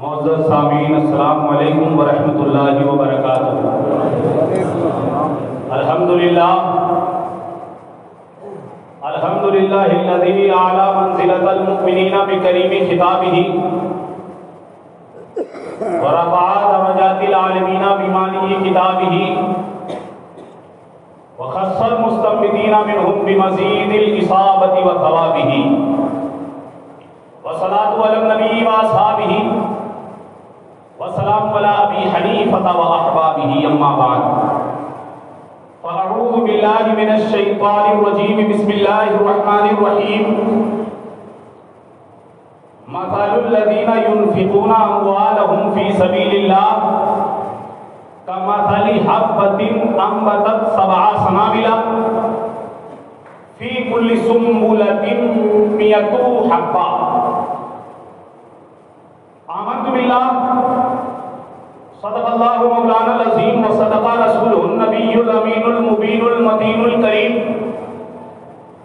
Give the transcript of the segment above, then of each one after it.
معزز سامعین، السلام علیکم ورحمۃ اللہ وبرکاتہ۔ الحمدللہ الذی اعلی منزلۃ المؤمنین بکریم خطابہ ورفع درجات العالمین بمانی کتابہ وخص المستنبطین منهم بمزید الاصابۃ وثوابہ والصلاة علی النبی واصحابہ والسلام علی ابی حنیفہ واحبابہ، اما بعد فاعوذ باللہ من الشیطان الرجیم، بسم اللہ الرحمن الرحیم۔ مثل الذین ينفقون اموالهم فی سبیل اللہ كمثل حبۃ انبتت سبع سنابل فی کل سنبلۃ مئۃ حبۃ۔ آمنت باللہ، صدق اللہ مولانا العظیم وصدق رسولہ النبی الامین المبین المتین الکریم،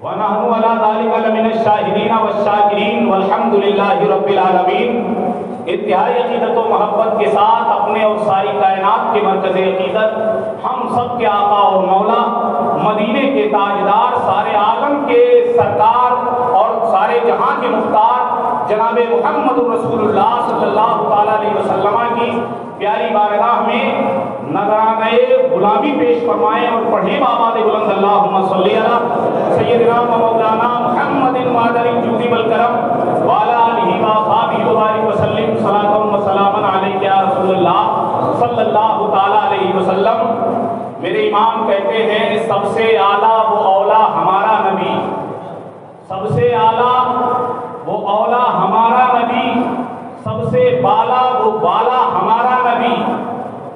ونحن علی ذلک لمن الشاہدین والشاکرین والحمد للہ رب العالمین۔ انتہائی عقیدت و محبت کے ساتھ اپنے اور ساری کائنات کے مرکز عقیدت، ہم سب کے آقا اور مولا، مدینے کے تاجدار، سارے عالم کے سرکار اور سارے جہاں کے مختار جناب محمد رسول اللہ صلی اللہ علیہ وسلم کی پیاری بارگاہ میں نذرانۂ غلامی پیش فرمائیں اور پڑھیں بآباد بلند اللہم صلی علی سیدنا و مولانا محمد معدن الجود والکرم وعلی آلہ وصحبہ وبارک وسلم صلاۃ و سلاما علیک یا رسول اللہ صلی اللہ علیہ وسلم۔ میرے امام کہتے ہیں سب سے اعلیٰ وہ اولا ہمارا نبی، سب سے اعلیٰ وہ اولا ہمارا نبی، سب سے بالا وہ بالا ہمارا نبی،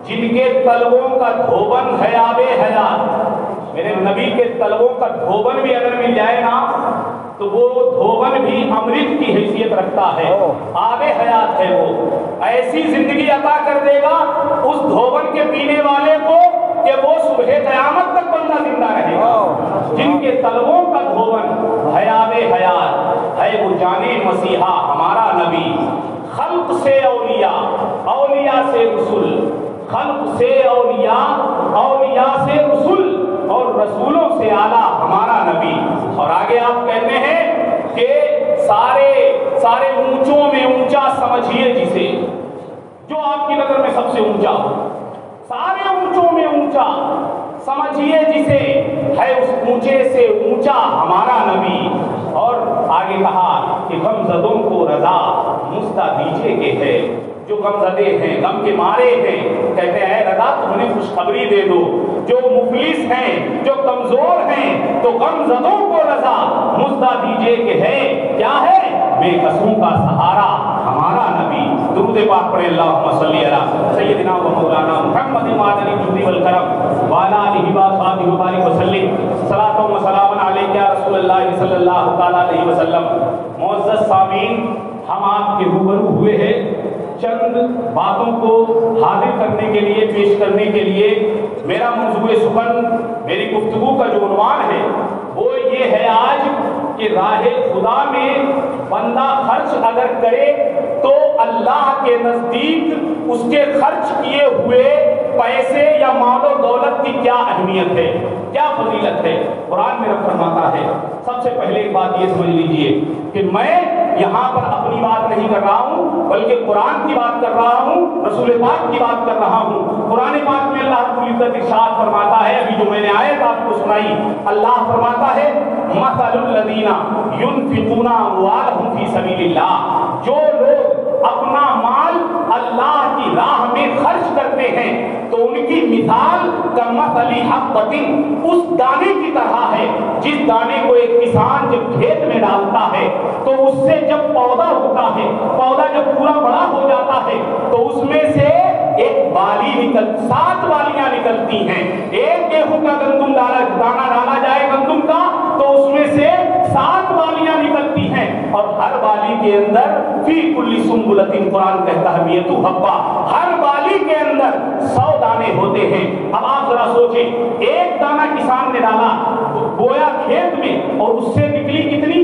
جن کے طلبوں کا دھوبن ہے آب حیات۔ میرے نبی کے طلبوں کا دھوبن بھی اگر مل جائے نا تو وہ دھوبن بھی امرت کی حیثیت رکھتا ہے، آب حیات ہے، وہ ایسی زندگی عطا کر دے گا اس دھوبن کے پینے والے کو کہ وہ صبح قیامت تک بندہ زندہ رہے گا۔ جن کے طلبوں کا دھوبن ہے آب حیات، ہے وہ جان مسیحا ہمارا نبی۔ خلق سے اولیاء، اولیاء سے رسول، خلق سے اولیاء، اولیاء سے رسول، اور رسولوں سے اعلیٰ ہمارا نبی۔ اور آگے آپ کہتے ہیں کہ سارے اونچوں میں اونچا سمجھیے جسے، جو آپ کی نظر میں سب سے اونچا ہو، سارے اونچوں میں اونچا سمجھیے جسے، ہے اس اونچے سے اونچا ہمارا نبی۔ اور آگے کہا کہ غمزدوں کو رضا مستہ دیجیے کہ ہے، جو غمزدے ہیں، غم کے مارے ہیں، کہتے ہیں اے رضا تم نے خوشخبری دے دو، جو مفلس ہیں، جو کمزور ہیں، تو غمزدوں کو رضا مستہ دیجیے کہ ہے، کیا ہے؟ بے قصوں کا سہارا ہمارا نبی۔ درود پاک پڑھیں اللہم صلی علی سیدنا و مولانا محمد معدن الجود والکرم وعلی آلہ وصحبہ وبارک وسلم صلاۃ و سلاما علیک یا رسول اللہ صلی اللہ علیہ وسلم۔ معزز سامعین، ہم آپ کے روبرو ہوئے ہیں چند باتوں کو حاضر کرنے کے لیے، پیش کرنے کے لیے۔ میرا موضوع سخن، میری گفتگو کا جو عنوان ہے وہ یہ ہے آج کہ راہ خدا میں بندہ خرچ اگر کرے تو اللہ کے نزدیک اس کے خرچ کیے ہوئے پیسے یا مال و دولت کی کیا اہمیت ہے، کیا فضیلت ہے۔ قرآن میں رب فرماتا ہے، سب سے پہلے ایک بات یہ سمجھ لیجئے کہ میں یہاں پر اپنی بات نہیں کر رہا ہوں بلکہ قرآن کی بات کر رہا ہوں، رسول پاک کی بات کر رہا ہوں۔ قرآن پاک میں اللہ رب العزت ارشاد فرماتا ہے، ابھی جو میں نے آیت آپ کو سنائی، اللہ فرماتا ہے مثل الذین ينفقون اموالهم فی سبیل اللہ، جو لوگ اپنا مال اللہ کی راہ میں خرچ کرتے ہیں تو ان کی مثال کمثل حبۃ، اس دانے کی طرح ہے جس دانے کو ایک کسان جب کھیت میں ڈالتا ہے تو اس سے جب پودا ہوتا ہے، پودا جب پورا بڑا ہو جاتا ہے تو اس میں سے ایک بالی 7 بالیاں نکلتی ہیں۔ ایک گیہوں کا گندم دانا ڈالا جائے گندم کا تو اس میں سے 7 بالیاں نکلتی ہیں، اور ہر بالی کے اندر فی کل سنبلۃ، قرآن کہتا ہے مئۃ حبۃ، ہر بالی کے اندر 100 دانے ہوتے ہیں۔ اب آپ ذرا سوچیں، ایک دانہ کسان نے ڈالا بویا کھیت میں اور اس سے نکلی کتنی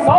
100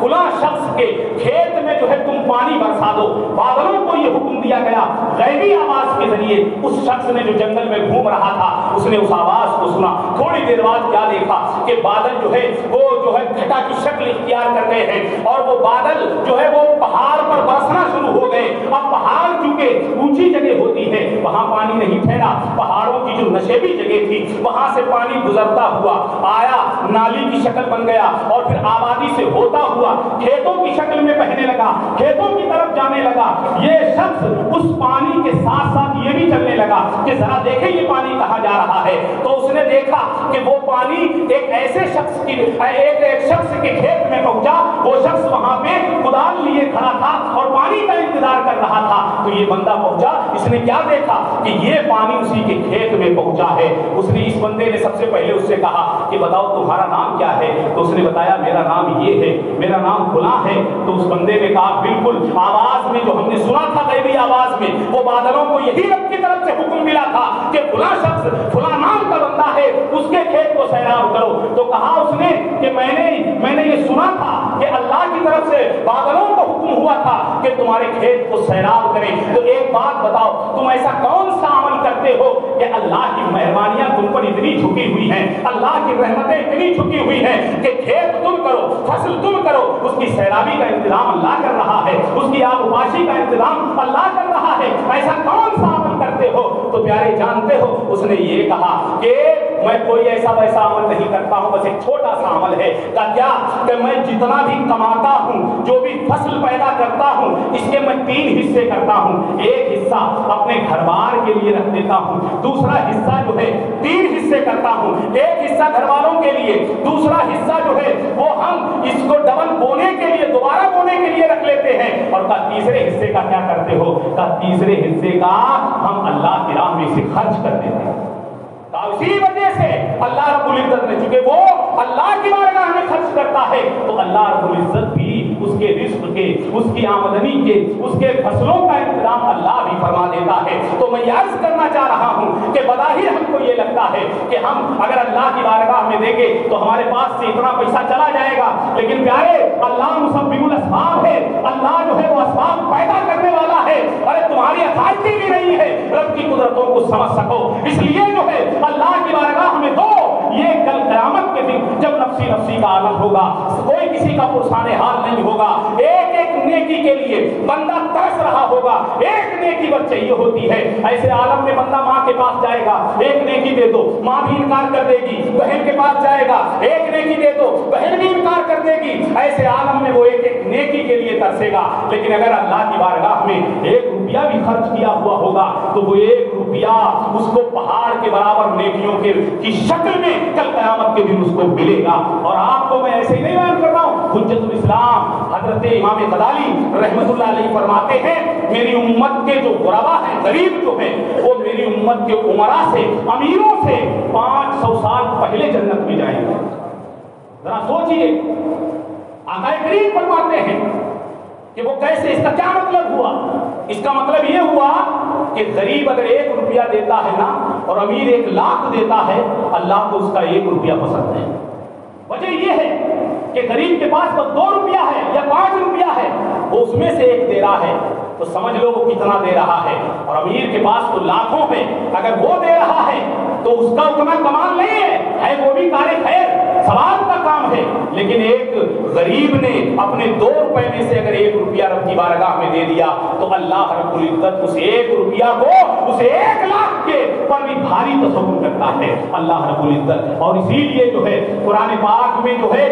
فلاں شخص کے کھیت میں جو ہے تم پانی برسا دو. بادلوں کو یہ حکم دیا گیا غیبی آواز کے ذریعے. اس شخص نے جو جنگل میں گھوم رہا تھا اس نے اس آواز کو سنا. تھوڑی دیر بعد کیا دیکھا کہ بادل جو ہے وہ جو ہے گھٹا کی شکل اختیار کر گئے ہیں اور وہ بادل جو ہے وہ پہاڑ پر برسنا شروع ہو گئے. اب پہاڑ چونکہ اونچی جگہ ہوتی ہے وہاں پانی نہیں ٹھہرا. پہاڑوں کی جو نشیبی جگہ تھی وہاں سے پانی گزرتا ہوا آیا, نالی کی شکل بن گیا اور پھر آبادی سے ہوتا ہوا کھیتوں کی شکل میں بہنے لگا, کھیتوں کی طرف جانے لگا. یہ شخص اس پانی کے ساتھ ساتھ یہ بھی چلنے لگا کہ ذرا دیکھیں یہ پانی کہاں جا رہا ہے. تو اس نے دیکھا کہ وہ پانی ایک ایسے شخص کی ایک شخص کے کھیت میں پہنچا. وہ شخص وہاں پہ کدال لیے کھڑا تھا اور پانی کا انتظار کر رہا تھا. تو یہ بندہ پہنچا, اس نے کیا دیکھا کہ یہ پانی اسی کے کھیت میں پہنچا ہے. اس نے اس بندے نے سب سے پہلے اس سے کہا کہ بتاؤ تمہارا نام کیا ہے. تو اس نے بتایا میرا نام یہ ہے, میرا نام فلاں ہے. تو اس بندے نے کہا بالکل آواز میں جو ہم نے سنا تھا غیبی آواز میں وہ بادلوں کو یہی رب کی طرف سے حکم ملا تھا کہ فلاں شخص فلاں نام کا بندہ ہے اس کے کھیت کو سیراب کرو. تو کہا اس نے کہ میں نے یہ سنا تھا کہ اللہ کی طرف سے بادلوں کو حکم ہوا تھا کہ تمہارے کھیت کو سیراب کریں. تو ایک بات بتاؤ تم ایسا کون سا عمل کرتے ہو کہ اللہ کی مہربانیاں تم پر اتنی جھکی ہوئی ہیں, اللہ کی رحمتیں اتنی جھکی ہوئی ہیں کہ کھیت تم کرو, فصل تم کرو, اس کی سیرابی کا انتظام اللہ کر رہا ہے, اس کی آب و پاشی کا انتظام اللہ کر رہا ہے. ایسا کون سا عمل کرتے ہو؟ تو پیارے جانتے ہو اس نے یہ کہا کہ میں کوئی ایسا ویسا عمل نہیں کرتا ہوں, بس ایک چھوٹا سا عمل ہے. کیا کہ میں جتنا بھی کماتا ہوں, جو بھی فصل پیدا کرتا ہوں, اس کے میں 3 حصے کرتا ہوں. ایک حصہ اپنے گھر بار کے لیے رکھ دیتا ہوں, دوسرا حصہ جو ہے 3 حصے کرتا ہوں. ایک حصہ گھر والوں کے لیے, دوسرا حصہ جو ہے وہ ہم اس کو ڈبل بونے کے لیے, دوبارہ بونے کے لیے رکھ لیتے ہیں. اور تیسرے حصے کا کیا کرتے ہو؟ تیسرے حصے کا ہم اللہ کی راہ میں اسے خرچ کر دیتے ہیں. اسی وجہ سے اللہ رب العزت نے, چونکہ وہ اللہ کی بارگاہ میں خرچ کرتا ہے, تو اللہ رب العزت بھی اس کے رزق کے, اس کی آمدنی کے, اس کے فصلوں کا انتظام اللہ بھی فرما دیتا ہے. تو میں یہ عرض کرنا چاہ رہا ہوں کہ بظاہر ہم کو یہ لگتا ہے کہ ہم اگر اللہ کی بارگاہ میں دیں گے تو ہمارے پاس سے اتنا پیسہ چلا جائے گا, لیکن پیارے اللہ مسبب الاسباب ہے, اللہ جو ہے وہ اسباب پیدا کرنے والا ہے. ارے تمہاری اتھارٹی بھی نہیں ہے رب کی قدرتوں کو سمجھ سکو, اس لیے جو ہے اللہ کی بارگاہ میں دو. یہ کل قیامت کے دن جب نفسی نفسی کا عالم ہوگا, کوئی کسی کا پرسان حال نہیں ہوگا, ایک ایک نیکی کے لیے بندہ ترس رہا ہوگا. ایک نیکی بس چاہیے ہوتی ہے. ایسے عالم میں بندہ ماں کے پاس جائے گا, ایک نیکی دے دو, ماں بھی انکار کر دے گی. بہن کے پاس جائے گا, ایک نیکی دے دو, بہن بھی انکار کر دے گی. ایسے عالم میں وہ ایک ایک نیکی کے لیے ترسے گا. لیکن اگر اللہ کی بارگاہ میں 1 روپیہ بھی خرچ کیا ہوا ہوگا تو وہ 1 روپیہ اس کو پہاڑ کے برابر نیکیوں کی شکل میں کل قیامت کے دن اس کو ملے گا. اور آپ کو میں ایسے ہی نہیں بیان کر رہا ہوں, حجت الاسلام حضرت امام غزالی رحمت اللہ علیہ فرماتے ہیں میری امت کے جو غربا ہیں, غریب جو ہیں, وہ میری امت کے عمرا سے, امیروں سے 500 سال پہلے جنت میں جائیں گے. ذرا سوچئے, آقا کریم فرماتے ہیں کہ وہ کیسے, اس کا کیا مطلب ہوا؟ اس کا مطلب یہ ہوا کہ غریب اگر 1 روپیہ دیتا ہے نا اور امیر 1 لاکھ دیتا ہے, اللہ کو اس کا 1 روپیہ پسند ہے. وجہ یہ ہے کہ غریب کے پاس بس 2 روپیہ ہے یا 5 روپیہ ہے, وہ اس میں سے 1 دے رہا ہے تو سمجھ لو وہ کتنا دے رہا ہے. اور امیر کے پاس تو لاکھوں ہے, اگر وہ دے رہا ہے تو اس کا اتنا کمال نہیں ہے وہ بھی کار خیر ثواب کا کام ہے. لیکن ایک غریب نے اپنے 2 روپے میں سے اگر 1 روپیہ رب کی بارگاہ میں دے دیا تو اللہ رب العزت اس 1 روپیہ کو اس 1 لاکھ کے پر بھی بھاری تصور کرتا ہے اللہ رب العزت. اور اسی لیے جو ہے قرآن پاک میں جو ہے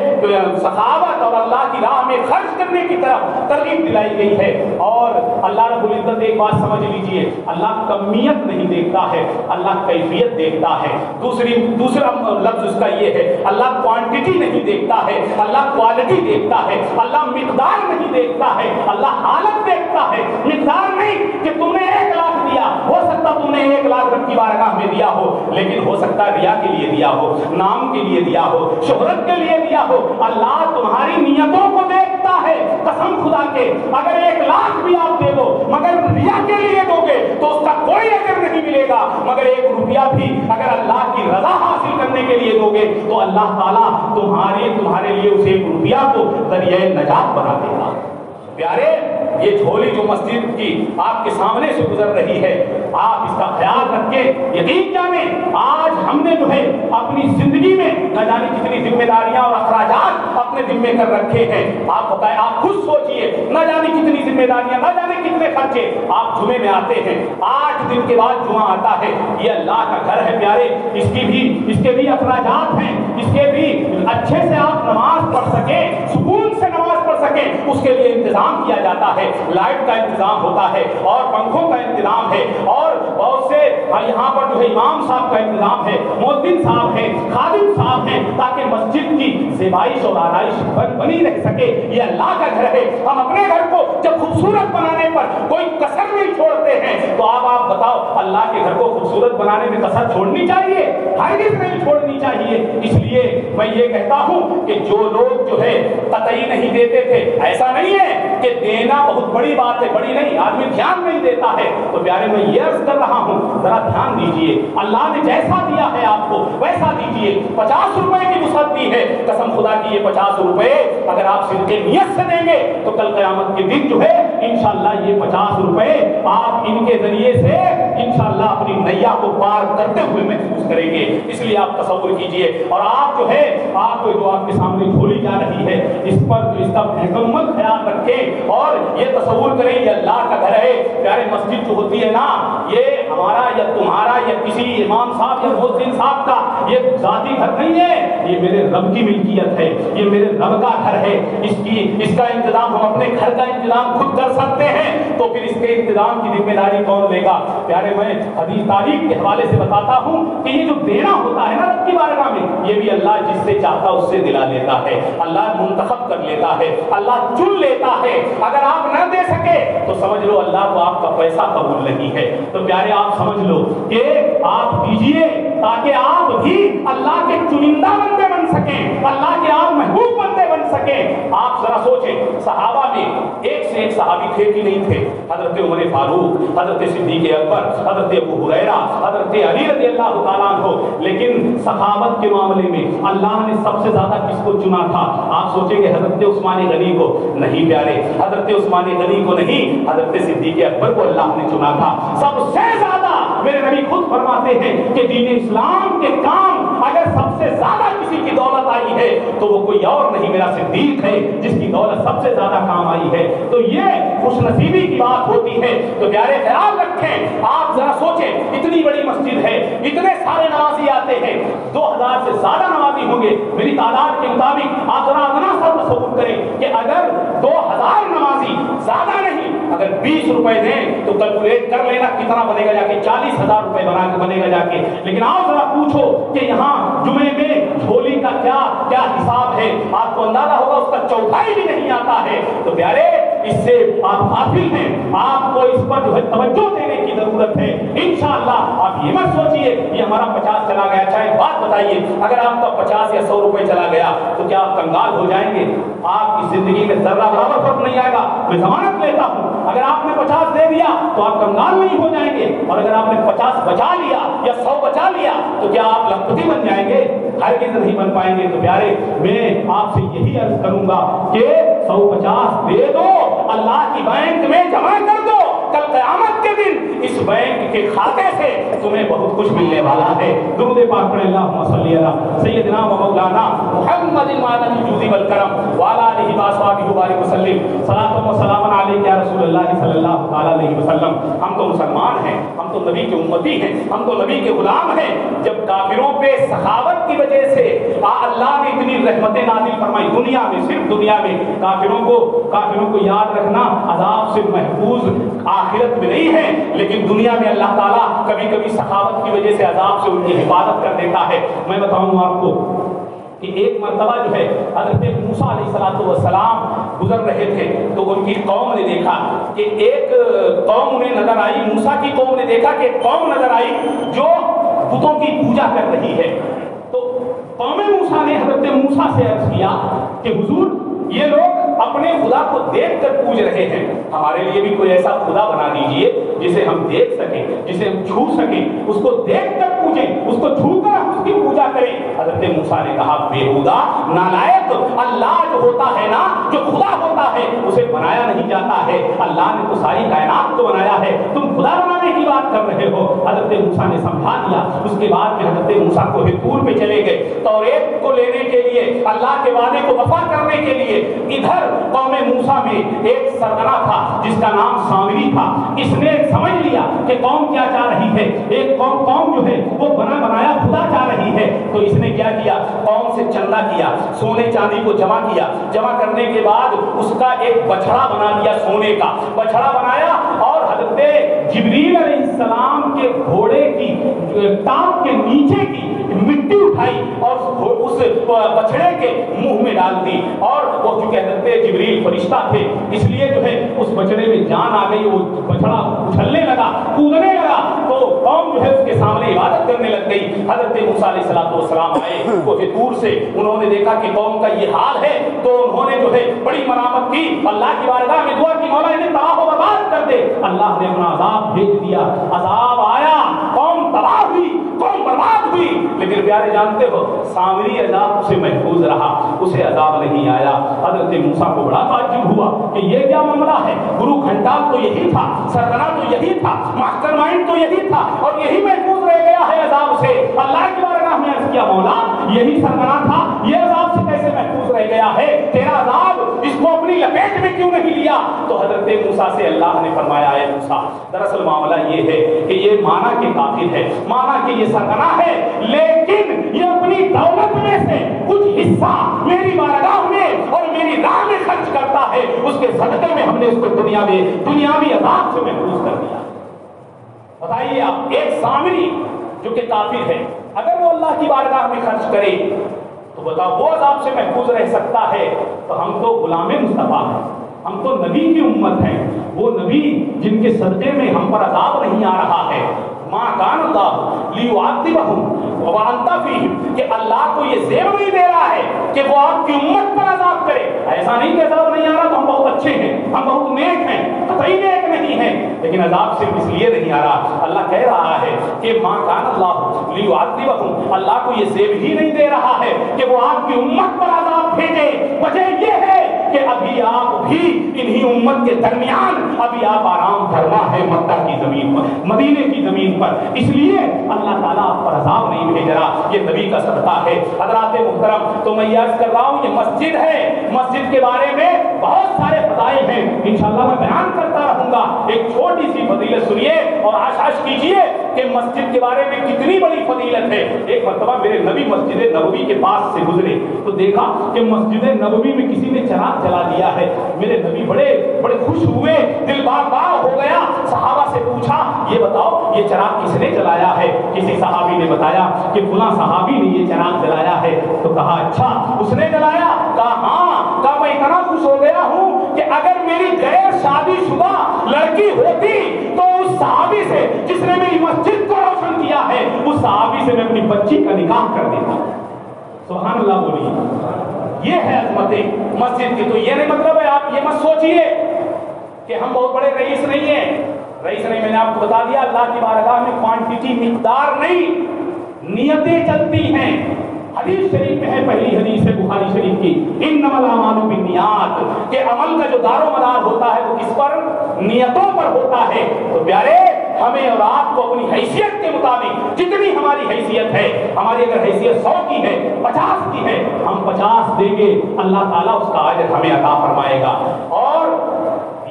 سخاوت اور اللہ کی راہ میں خرچ کرنے کی طرف ترغیب دلائی گئی ہے. اور اللہ رب العزت ایک بات سمجھ لیجئے, اللہ کمیت نہیں دیکھتا ہے, اللہ کیفیت دیکھتا ہے. دوسرا لفظ اس کا یہ ہے, اللہ کوانٹٹی نہیں دیکھتا ہے, اللہ کوالٹی دیکھتا ہے. اللہ مقدار نہیں دیکھتا ہے, اللہ حالت دیکھتا ہے. مقدار نہیں کہ تم نے 1 لاکھ دیا, ہو سکتا تم نے 1 لاکھ رب کی بارگاہ میں دیا ہو, لیکن ہو سکتا ریا کے لیے دیا ہو, نام کے لیے دیا ہو, شہرت کے لیے دیا ہو. اللہ تمہاری نیتوں کو دیکھتا ہے. قسم خدا کے اگر 1 لاکھ بھی آپ دے دو مگر ریا کے لیے دو گے تو اس کا کوئی اجر نہیں ملے گا, مگر 1 روپیہ بھی اگر اللہ کی رضا حاصل کرنے کے لیے دو گے تو اللہ تعالیٰ تمہارے لیے یہ اسے ایک روپیہ کو ذریعہ نجات بنا دے گا۔ پیارے یہ جھولی جو مسجد کی آپ کے سامنے سے گزر رہی ہے، آپ اس کا خیال رکھ کے یقین جانیں آج ہم نے جو ہے اپنی زندگی میں نہ جانے کتنی ذمہ داریاں اور اخراجات اپنے ذمے کر رکھے ہیں۔ آپ بتائیں، آپ خود سوچئے، نہ جانے کتنی ذمہ داریاں، نہ جانے کتنے خرچے۔ آپ جمعے میں آتے ہیں، 8 دن کے بعد جمعہ آتا ہے، یہ اللہ کا گھر ہے پیارے، اس کے بھی اخراجات ہیں، اس کے بھی اچھے سے آپ نماز پڑھ سکیں، سکون سے نماز پڑھ سکیں، اس کے لیے انتظام کیا جاتا ہے، لائٹ کا انتظام ہوتا ہے اور پنکھوں کا انتظام ہے اور بہت سے یہاں پر جو ہے امام صاحب کا انتظام ہے، مؤذن صاحب ہیں، خادم صاحب ہیں، تاکہ مسجد کی زیبائش اور آرائش بنی رہ سکے۔ یہ اللہ کا گھر ہے۔ ہم اپنے گھر کو جب خوبصورت بنانے پر کوئی کسر نہیں چھوڑتے ہیں تو آپ بتاؤ اللہ کے گھر کو خوبصورت بنانے میں کسر چھوڑنی چاہیے؟ ہرگز نہیں چھوڑنی چاہیے۔ اس لیے میں یہ کہتا ہوں کہ جو لوگ جو ہے قطعی نہیں دیتے تھے، ایسا نہیں ہے کہ دینا بہت بڑی بات ہے، بڑی نہیں، آدمی دھیان نہیں دیتا ہے، تو پیارے میں یہ عرض کر رہا ہوں ذرا دھیان دیجئے، اللہ نے جیسا دیا ہے آپ کو ویسا دیجئے۔ 50 روپے کی وسعت دی ہے، قسم خدا کی یہ 50 روپے اگر آپ صدق نیت سے دیں گے تو کل قیامت کے دن جو ہے انشاءاللہ یہ 50 روپے آپ ان کے ذریعے سے انشاءاللہ اپنی نیا کو پار کرتے ہوئے محسوس کریں گے۔ اس لیے آپ تصور کیجئے، اور آپ جو ہے آپ جو آپ کے سامنے جھولی جا رہی ہے اس پر اس کا مکمل خیال رکھیں اور یہ تصور کریں یہ اللہ کا گھر ہے۔ پیارے مسجد جو ہوتی ہے نا، یہ ہمارا یا تمہارا یا کسی امام صاحب یا مؤذن صاحب کا یہ ذاتی گھر نہیں ہے، یہ میرے رب کی ملکیت ہے، یہ میرے رب کا گھر ہے۔ اس کا انتظام ہم اپنے گھر کا انتظام خود کر سکتے ہیں، تو پھر اس کے انتظام کی ذمہ داری کون لے گا؟ پیارے میں حدیث تاریخ کے حوالے سے بتاتا ہوں کہ یہ جو دینا ہوتا ہے نا رب کی بارگاہ میں، یہ بھی اللہ جس سے چاہتا اس سے دلا لیتا ہے، اللہ منتخب کر لیتا ہے، اللہ چن لیتا ہے۔ اگر آپ نہ دے سکے تو سمجھ لو اللہ کو آپ کا پیسہ قبول نہیں ہے۔ تو پیارے آپ سمجھ لو کہ آپ دیجئے تاکہ آپ بھی اللہ کے چنندہ بندے بن سکیں، اللہ کے آپ محبوب بندے بن سکیں۔ آپ ذرا سوچیں، صحابہ میں ایک سے ایک صحابی تھے کہ نہیں تھے؟ حضرت عمر فاروق، حضرت صدیق اکبر، حضرت ابو ہریرہ، حضرت علی رضی اللہ تعالیٰ عنہ، لیکن سخاوت کے معاملے میں اللہ نے سب سے زیادہ کس کو چنا تھا؟ آپ سوچیں گے حضرت عثمان غنی کو، نہیں پیارے، حضرت عثمان غنی کو نہیں، حضرت صدیق اکبر کو اللہ نے چنا تھا سب سے زیادہ۔ میرے نبی خود فرماتے ہیں کہ دین اسلام کے کام اگر سب سے زیادہ کسی کی دولت آئی ہے تو وہ کوئی اور نہیں، میرا صدیق ہے جس کی دولت سب سے زیادہ کام آئی ہے۔ تو یہ خوش نصیبی کی بات ہوتی ہے۔ تو پیارے خیال رکھیں، آپ ذرا سوچیں، اتنی بڑی مسجد ہے، اتنے سارے نمازی آتے ہیں، 2000 سے زیادہ نمازی ہوں گے میری تعداد کے مطابق۔ آپ ذرا اتنا سا تصور کریں کہ اگر 2000 نمازی، زیادہ نہیں، اگر 20 روپے دیں تو کیلکولیٹ کر لینا کتنا بنے گا جا کے، 40,000 روپے بنے گا جا کے۔ لیکن آپ ذرا پوچھو کہ یہاں جمعے میں جھولی کا کیا حساب ہے، آپ کو اندازہ ہوگا اس کا چوتھائی بھی نہیں آتا ہے۔ تو پیارے اس سے آپ غافل ہیں، آپ کو اس پر جو ہے توجہ دینے کی ضرورت ہے۔ انشاءاللہ آپ یہ مت سوچئے یہ ہمارا 50 چلا گیا۔ اچھا ایک بات بتائیے، اگر آپ کا 50 یا 100 روپے چلا گیا تو کیا آپ کنگال ہو جائیں گے؟ آپ کی زندگی میں ذرہ برابر فرق نہیں آئے گا، میں ضمانت لیتا ہوں۔ اگر آپ نے 50 دے دیا تو آپ کنگال نہیں ہو جائیں گے، اور اگر آپ نے 50 بچا لیا یا 100 بچا لیا تو کیا آپ لکھپتی بن جائیں گے؟ ہرگز نہیں بن پائیں گے۔ تو پیارے میں آپ سے یہی عرض کروں گا کہ 150 دے دو، اللہ کی بینک میں جمع کر دو، کل قیامت کے دن اس بینک کے کھاتے سے تمہیں بہت کچھ ملنے والا ہے۔ درود پاک پڑھیں، اللہم صلی علی سیدنا و مولانا محمد وعلی الجود والکرم وعلی آلہ واصحابہ وبارک وسلم۔ صلاۃ و سلام علیک یا رسول اللہ صلی اللہ علیہ وسلم۔ ہم تو مسلمان ہیں، ہم تو نبی کے امتی ہیں، ہم تو نبی کے غلام ہیں۔ جب کافروں پہ سخاوت کی وجہ سے اللہ نے اتنی رحمتیں نازل فرمائی دنیا میں، صرف دنیا میں، کافروں کو یاد رکھنا عذاب سے محفوظ آخرت میں نہیں ہے، لیکن دنیا میں اللہ تعالیٰ کبھی کبھی سخاوت کی وجہ سے عذاب سے ان کی حفاظت کر دیتا ہے۔ میں بتاؤں آپ کو کہ ایک مرتبہ جو ہے حضرت موسیٰ علیہ السلام گزر رہے تھے تو ان کی قوم نے دیکھا کہ ایک قوم انہیں نظر آئی، موسیٰ کی قوم نے دیکھا کہ ایک قوم نظر آئی جو بتوں کی پوجا کر رہی ہے۔ تو قوم موسیٰ نے حضرت موسیٰ سے عرض کیا کہ حضور یہ لوگ اپنے خدا کو دیکھ کر پوج رہے ہیں، ہمارے لیے بھی کوئی ایسا خدا بنا دیجئے جسے ہم دیکھ سکیں، جسے ہم چھو سکیں، اس کو دیکھ کر پوجیں، اس کو چھو کر ہم اس کی پوجا کریں۔ حضرت موسیٰ نے کہا بیہودہ، نالائق، اللہ جو ہوتا ہے نا، جو خدا ہوتا ہے، اسے بنایا نہیں جاتا ہے، اللہ نے تو ساری کائنات کو بنایا ہے، تم خدا بنانے کی بات کر رہے ہو۔ حضرت موسیٰ نے سمجھا دیا۔ اس کے بعد میں حضرت موسیٰ کوہ طور پہ چلے گئے توریت کو لینے کے لیے، اللہ کے وعدے کو وفا کرنے کے لیے۔ ادھر قوم موسیٰ میں ایک سربراہ تھا جس کا نام سامری تھا، اس نے سمجھ لیا کہ قوم کیا چاہ رہی ہے، ایک قوم جو ہے وہ بنا بنایا خدا چاہ رہی ہے، تو اس نے کیا کیا، قوم سے چندہ کیا، سونے چاندی کو جمع کیا، جمع کرنے کے بعد اس کا ایک بچڑا بنا دیا، سونے کا بچڑا بنایا، اور حضرت جبریل علیہ السلام کے گھوڑے کی ٹانگ کے نیچے کی مٹی اٹھائی اور اس بچڑے کے منہ میں ڈال دی، اور وہ چونکہ حضرت جبریل فرشتہ تھے اس لیے جو ہے اس بچڑے میں جان آ گئی، وہ بچڑا اچھلنے لگا، کودنے لگا، تو قوم جو ہے اس کے سامنے عبادت کرنے لگ گئی۔ حضرت موسیٰ علیہ السلام آئے کوہ طور سے، انہوں نے دیکھا کہ قوم کا یہ حال ہے، تو انہوں نے جو ہے بڑی مرامت کی، اللہ کی بارگاہ میں دعا کی، مولا انہیں تباہ و برباد کر دے۔ اللہ نے اپنا عذاب بھیج دیا، عذاب آیا، قوم تباہ ہوئی، قوم برباد ہوئی، لیکن پیارے جانتے ہو سامری عذاب سے محفوظ رہا، اسے عذاب نہیں آیا۔ حضرت موسیٰ کو بڑا تعجب ہوا کہ یہ کیا معاملہ ہے، گرو گھنٹال تو یہی تھا، سربراہ تو یہی تھا، ماسٹر مائنڈ تو یہی تھا، اور یہی محفوظ رہ گیا ہے عذاب سے۔ اللہ کی بارگاہ میں عرض کیا، مولا یہی سربراہ تھا، یہ عذاب سے کیسے محفوظ رہ گیا ہے، تیرا عذاب اس کو اپنی لپیٹ میں کیوں نہیں لیا؟ تو حضرت موسیٰ سے اللہ نے فرمایا، اے موسیٰ دراصل معاملہ یہ ہے کہ یہ مانا کہ کافر ہے، مانا کہ یہ سربراہ ہے، لیکن یہ اپنی دولت میں سے کچھ حصہ میری بارگاہ میں اور میری راہ میں خرچ کرتا ہے، اس کے صدقے میں ہم نے اس کو دنیاوی عذاب سے محفوظ کر دیا۔ بتائیے آپ، ایک سامری جو کہ کافر ہے، اگر وہ اللہ کی بارگاہ میں خرچ کرے تو بتاؤ وہ عذاب سے محفوظ رہ سکتا ہے؟ تو ہم تو غلام مصطفیٰ ہیں، ہم تو نبی کی امت ہیں، وہ نبی جن کے صدقے میں ہم پر عذاب نہیں آ رہا ہے۔ ما کان اللہ لیعذبہم وانت فیہم، کہ اللہ کو یہ زیب نہیں دے رہا ہے کہ وہ آپ کی امت پر عذاب کرے۔ ایسا نہیں کہ عذاب نہیں آ رہا تو ہم بہت اچھے ہیں، ہم بہت نیک ہیں، قطعی نیک نہیں ہیں، لیکن عذاب صرف اس لیے نہیں آ رہا، اللہ کہہ رہا ہے کہ ما کان اللہ لیعذبہم، اللہ کو یہ زیب ہی نہیں دے رہا ہے کہ وہ آپ کی امت پر عذاب بھیجے، وجہ یہ ہے کہ ابھی آپ بھی انہی امت کے درمیان ابھی آپ آرام فرما ہے مکہ کی زمین پر، مدینے کی زمین پر، اس لیے اللہ تعالیٰ آپ پر عذاب نہیں بھیج رہا، یہ نبی کا صدقہ ہے۔ حضرات محترم، تو میں یہ عرض کر رہا ہوں یہ مسجد ہے، مسجد کے بارے میں بہت سارے فضائل ہیں، انشاءاللہ میں بیان کرتا رہوں گا۔ ایک چھوٹی سی فضیلت سنیے اور آش کیجئے کہ مسجد کے بارے میں کتنی بڑی فضیلت ہے۔ ایک مرتبہ میرے نبی مسجد نبوی کے پاس سے گزرے تو دیکھا کہ مسجد نبوی میں کسی نے چراغ جلا دیا ہے، میرے نبی بڑے خوش ہوئے، دل باغ ہو گیا، صحابہ سے پوچھا یہ بتاؤ یہ چراغ کس نے جلایا ہے؟ کسی صحابی نے بتایا کہ فلاں صحابی نے یہ چراغ جلایا ہے، تو کہا اچھا اس نے جلایا؟ کہا ہاں، کہا میں اتنا خوش ہو گیا ہوں کہ اگر میری غیر شادی شدہ لڑکی ہوتی تو اس صحابی سے جس نے میری مسجد کو روشن کیا ہے اس صحابی سے میں اپنی بچی کا نکاح کر دیتا۔ سبحان اللہ بولیے، یہ ہے عظمت مسجد کی۔ تو یہ نہیں مطلب ہے، آپ یہ مت سوچئے کہ ہم بہت بڑے رئیس نہیں ہیں، رئیس نہیں، میں نے آپ کو بتا دیا اللہ کی بارگاہ میں کوانٹٹی مقدار نہیں، نیتیں چلتی ہیں۔ حدیث شریف میں ہے، پہلی حدیث ہے بخاری شریف کی، انما الاعمال بالنیات، کہ عمل کا جو دار و مدار ہوتا ہے وہ کس پر؟ نیتوں پر ہوتا ہے۔ تو پیارے ہمیں اور آپ کو اپنی حیثیت کے مطابق جتنی ہماری حیثیت ہے، ہماری اگر حیثیت 100 کی ہے، 50 کی ہے، ہم 50 دیں گے، اللہ تعالیٰ اس کا اجر ہمیں عطا فرمائے گا۔ اور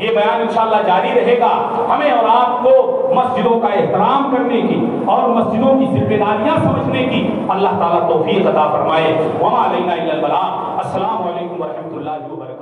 یہ بیان انشاءاللہ جاری رہے گا، ہمیں اور آپ کو مسجدوں کا احترام کرنے کی اور مسجدوں کی ذمہ داریاں سمجھنے کی اللہ تعالیٰ توفیق عطا فرمائے۔ وما علینا الا البلاغ۔ السلام علیکم ورحمۃ اللہ وبرکاتہ۔